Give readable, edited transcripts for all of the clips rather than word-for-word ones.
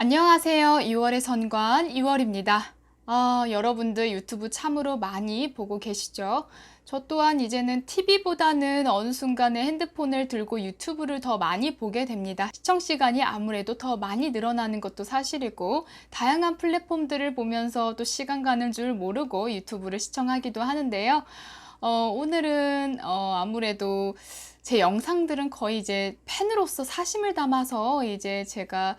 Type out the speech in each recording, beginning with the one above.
안녕하세요. 2월의 선관 2월입니다. 여러분들 유튜브 참으로 많이 보고 계시죠? 저 또한 이제는 TV보다는 어느 순간에 핸드폰을 들고 유튜브를 더 많이 보게 됩니다. 시청 시간이 아무래도 더 많이 늘어나는 것도 사실이고, 다양한 플랫폼들을 보면서 또 시간 가는 줄 모르고 유튜브를 시청하기도 하는데요. 오늘은 아무래도 제 영상들은 거의 이제 팬으로서 사심을 담아서 이제 제가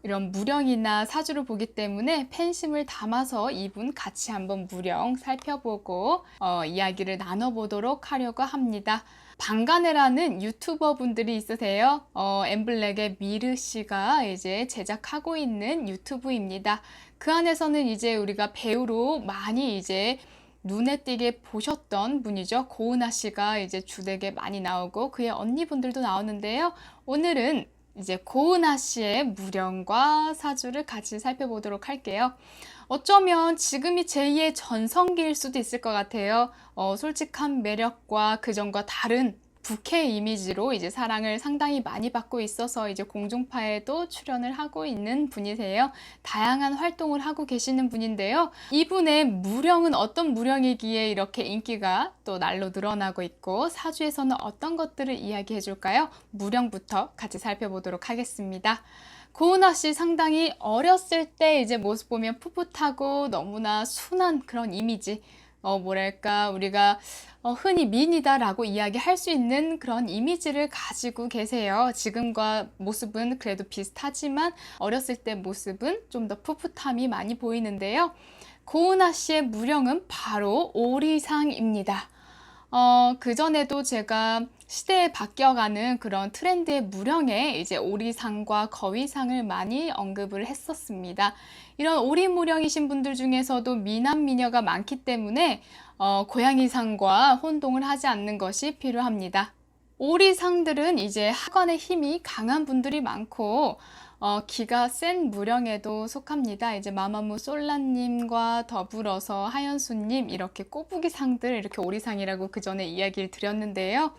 이런 무령이나 사주를 보기 때문에 팬심을 담아서 이분 같이 한번 무령 살펴보고 이야기를 나눠보도록 하려고 합니다. 방간해라는 유튜버 분들이 있으세요. 엠블랙의 미르 씨가 이제 제작하고 있는 유튜브입니다. 그 안에서는 이제 우리가 배우로 많이 이제 눈에 띄게 보셨던 분이죠. 고은아 씨가 이제 주되게 많이 나오고 그의 언니분들도 나오는데요. 오늘은 이제 고은아 씨의 무령과 사주를 같이 살펴보도록 할게요. 어쩌면 지금이 제2의 전성기일 수도 있을 것 같아요. 솔직한 매력과 그전과 다른 부캐 이미지로 이제 사랑을 상당히 많이 받고 있어서 이제 공중파에도 출연을 하고 있는 분이세요. 다양한 활동을 하고 계시는 분인데요. 이분의 무령은 어떤 무령이기에 이렇게 인기가 또 날로 늘어나고 있고, 사주에서는 어떤 것들을 이야기해 줄까요? 무령부터 같이 살펴보도록 하겠습니다. 고은아 씨 상당히 어렸을 때 이제 모습 보면 풋풋하고 너무나 순한 그런 이미지, 뭐랄까 우리가 흔히 미인이다라고 이야기할 수 있는 그런 이미지를 가지고 계세요. 지금과 모습은 그래도 비슷하지만 어렸을 때 모습은 좀 더 풋풋함이 많이 보이는데요. 고은아 씨의 무령은 바로 오리상입니다. 그전에도 제가 시대에 바뀌어가는 그런 트렌드의 무령에 이제 오리상과 거위상을 많이 언급을 했었습니다. 이런 오리무령이신 분들 중에서도 미남 미녀가 많기 때문에 고양이상과 혼동을 하지 않는 것이 필요합니다. 오리상들은 이제 하관의 힘이 강한 분들이 많고 기가 센 무령에도 속합니다. 이제 마마무 솔라님과 더불어서 하연수님 이렇게 꼬부기 상들, 이렇게 오리상이라고 그 전에 이야기를 드렸는데요.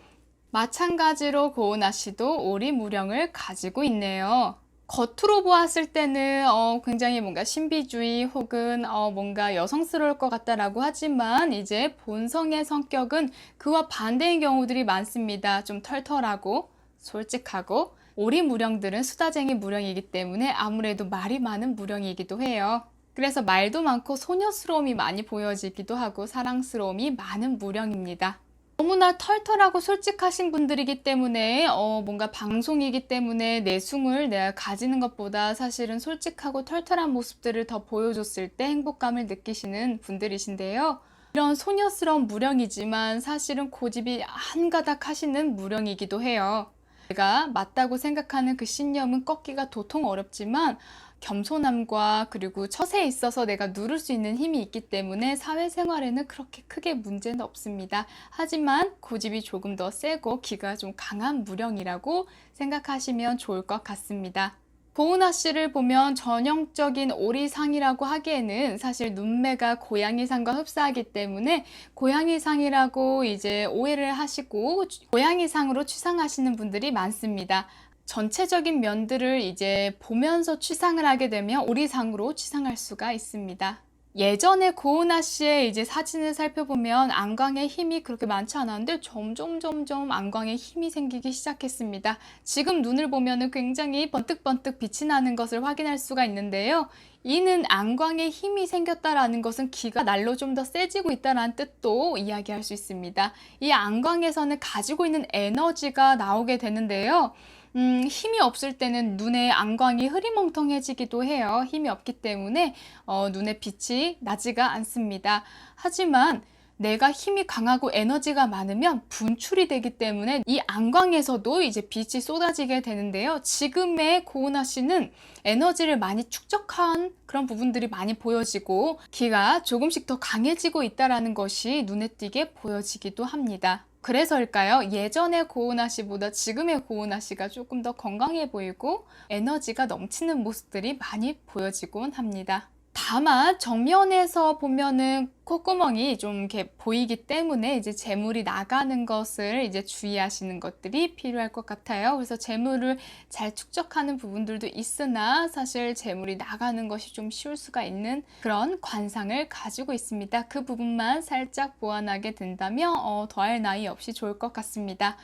마찬가지로 고은아 씨도 오리 무령을 가지고 있네요. 겉으로 보았을 때는 굉장히 뭔가 신비주의 혹은 뭔가 여성스러울 것 같다라고 하지만 이제 본성의 성격은 그와 반대인 경우들이 많습니다. 좀 털털하고 솔직하고, 오리 무령들은 수다쟁이 무령이기 때문에 아무래도 말이 많은 무령이기도 해요. 그래서 말도 많고 소녀스러움이 많이 보여지기도 하고 사랑스러움이 많은 무령입니다. 너무나 털털하고 솔직하신 분들이기 때문에 뭔가 방송이기 때문에 내숭을 내가 가지는 것보다 사실은 솔직하고 털털한 모습들을 더 보여줬을 때 행복감을 느끼시는 분들이신데요. 이런 소녀스러운 무령이지만 사실은 고집이 한가닥 하시는 무령이기도 해요. 내가 맞다고 생각하는 그 신념은 꺾기가 도통 어렵지만 겸손함과 그리고 처세에 있어서 내가 누를 수 있는 힘이 있기 때문에 사회생활에는 그렇게 크게 문제는 없습니다. 하지만 고집이 조금 더 세고 기가 좀 강한 무령이라고 생각하시면 좋을 것 같습니다. 고은아 씨를 보면 전형적인 오리상이라고 하기에는 사실 눈매가 고양이상과 흡사하기 때문에 고양이상이라고 이제 오해를 하시고 고양이상으로 추상하시는 분들이 많습니다. 전체적인 면들을 이제 보면서 추상을 하게 되면 오리상으로 추상할 수가 있습니다. 예전에 고은아 씨의 이제 사진을 살펴보면 안광에 힘이 그렇게 많지 않았는데 점점 안광에 힘이 생기기 시작했습니다. 지금 눈을 보면 굉장히 번뜩번뜩 빛이 나는 것을 확인할 수가 있는데요. 이는 안광에 힘이 생겼다라는 것은 기가 날로 좀 더 세지고 있다는 뜻도 이야기할 수 있습니다. 이 안광에서는 가지고 있는 에너지가 나오게 되는데요. 힘이 없을 때는 눈의 안광이 흐리멍텅해지기도 해요. 힘이 없기 때문에 눈의 빛이 나지가 않습니다. 하지만 내가 힘이 강하고 에너지가 많으면 분출이 되기 때문에 이 안광에서도 이제 빛이 쏟아지게 되는데요. 지금의 고은아 씨는 에너지를 많이 축적한 그런 부분들이 많이 보여지고 기가 조금씩 더 강해지고 있다는 것이 눈에 띄게 보여지기도 합니다. 그래서일까요? 예전의 고은아 씨보다 지금의 고은아 씨가 조금 더 건강해 보이고 에너지가 넘치는 모습들이 많이 보여지곤 합니다. 다만 정면에서 보면은 콧구멍이 좀 이렇게 보이기 때문에 이제 재물이 나가는 것을 이제 주의하시는 것들이 필요할 것 같아요. 그래서 재물을 잘 축적하는 부분들도 있으나 사실 재물이 나가는 것이 좀 쉬울 수가 있는 그런 관상을 가지고 있습니다. 그 부분만 살짝 보완하게 된다면 더할 나위 없이 좋을 것 같습니다.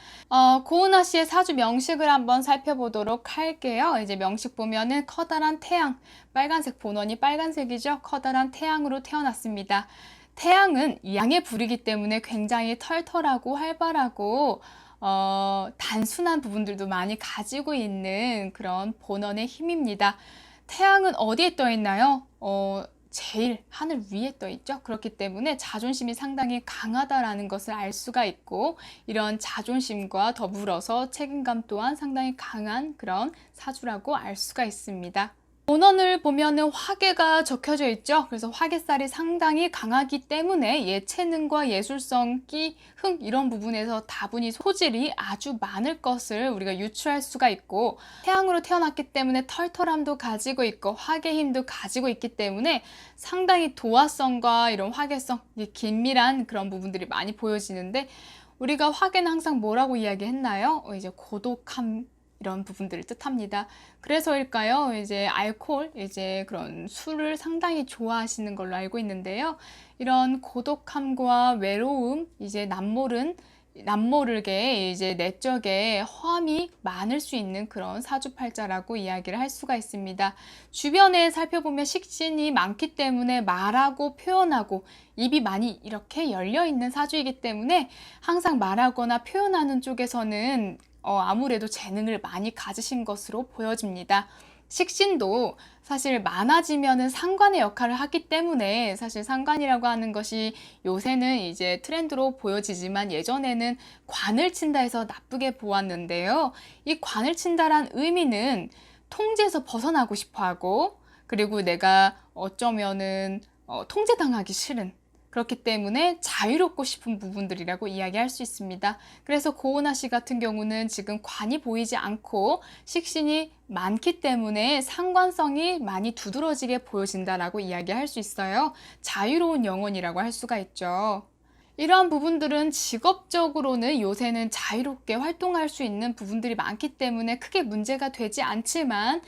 고은아 씨의 사주 명식을 한번 살펴보도록 할게요. 이제 명식 보면은 커다란 태양, 빨간색 본원이 빨간색이죠. 커다란 태양으로 태어났습니다. 태양은 양의 불이기 때문에 굉장히 털털하고 활발하고 단순한 부분들도 많이 가지고 있는 그런 본원의 힘입니다. 태양은 어디에 떠 있나요? 제일 하늘 위에 떠 있죠. 그렇기 때문에 자존심이 상당히 강하다라는 것을 알 수가 있고, 이런 자존심과 더불어서 책임감 또한 상당히 강한 그런 사주라고 알 수가 있습니다. 본원을 보면은 화계가 적혀져 있죠. 그래서 화계살이 상당히 강하기 때문에 예체능과 예술성, 끼, 흥 이런 부분에서 다분히 소질이 아주 많을 것을 우리가 유추할 수가 있고, 태양으로 태어났기 때문에 털털함도 가지고 있고 화계 힘도 가지고 있기 때문에 상당히 도화성과 이런 화계성, 긴밀한 그런 부분들이 많이 보여지는데, 우리가 화계는 항상 뭐라고 이야기했나요? 이제 고독함, 이런 부분들을 뜻합니다. 그래서일까요? 이제 알코올, 이제 그런 술을 상당히 좋아하시는 걸로 알고 있는데요. 이런 고독함과 외로움, 이제 남모르게 이제 내적에 허함이 많을 수 있는 그런 사주팔자라고 이야기를 할 수가 있습니다. 주변에 살펴보면 식신이 많기 때문에 말하고 표현하고 입이 많이 이렇게 열려 있는 사주이기 때문에 항상 말하거나 표현하는 쪽에서는 아무래도 재능을 많이 가지신 것으로 보여집니다. 식신도 사실 많아지면은 상관의 역할을 하기 때문에, 사실 상관이라고 하는 것이 요새는 이제 트렌드로 보여지지만 예전에는 관을 친다 해서 나쁘게 보았는데요. 이 관을 친다란 의미는 통제에서 벗어나고 싶어 하고, 그리고 내가 어쩌면은 통제당하기 싫은, 그렇기 때문에 자유롭고 싶은 부분들이라고 이야기할 수 있습니다. 그래서 고은아 씨 같은 경우는 지금 관이 보이지 않고 식신이 많기 때문에 상관성이 많이 두드러지게 보여진다라고 이야기할 수 있어요. 자유로운 영혼이라고 할 수가 있죠. 이러한 부분들은 직업적으로는 요새는 자유롭게 활동할 수 있는 부분들이 많기 때문에 크게 문제가 되지 않지만,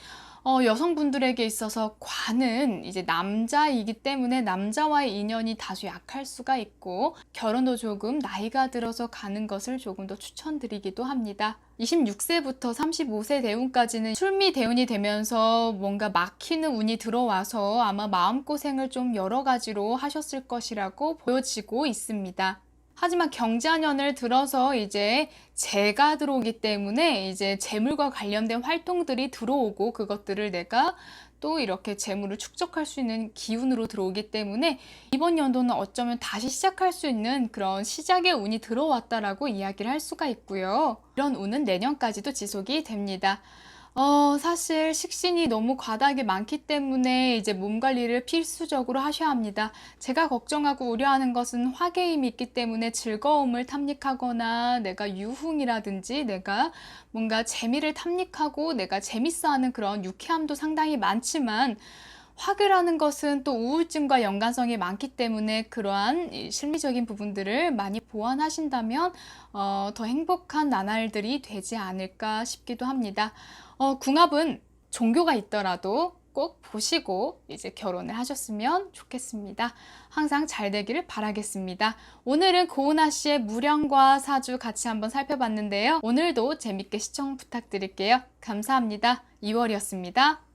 여성분들에게 있어서 관은 이제 남자이기 때문에 남자와의 인연이 다소 약할 수가 있고, 결혼도 조금 나이가 들어서 가는 것을 조금 더 추천드리기도 합니다. 26세부터 35세 대운까지는 출미 대운이 되면서 뭔가 막히는 운이 들어와서 아마 마음고생을 좀 여러 가지로 하셨을 것이라고 보여지고 있습니다. 하지만 경자년을 들어서 이제 재가 들어오기 때문에 이제 재물과 관련된 활동들이 들어오고, 그것들을 내가 또 이렇게 재물을 축적할 수 있는 기운으로 들어오기 때문에 이번 연도는 어쩌면 다시 시작할 수 있는 그런 시작의 운이 들어왔다라고 이야기를 할 수가 있고요. 이런 운은 내년까지도 지속이 됩니다. 사실 식신이 너무 과다하게 많기 때문에 이제 몸 관리를 필수적으로 하셔야 합니다. 제가 걱정하고 우려하는 것은 화계임이 있기 때문에 즐거움을 탐닉하거나 내가 유흥이라든지 내가 뭔가 재미를 탐닉하고 내가 재밌어하는 그런 유쾌함도 상당히 많지만, 화계라는 것은 또 우울증과 연관성이 많기 때문에 그러한 심리적인 부분들을 많이 보완하신다면 더 행복한 나날들이 되지 않을까 싶기도 합니다. 궁합은 종교가 있더라도 꼭 보시고 이제 결혼을 하셨으면 좋겠습니다. 항상 잘 되기를 바라겠습니다. 오늘은 고은아 씨의 무령과 사주 같이 한번 살펴봤는데요. 오늘도 재밌게 시청 부탁드릴게요. 감사합니다. 2월이었습니다.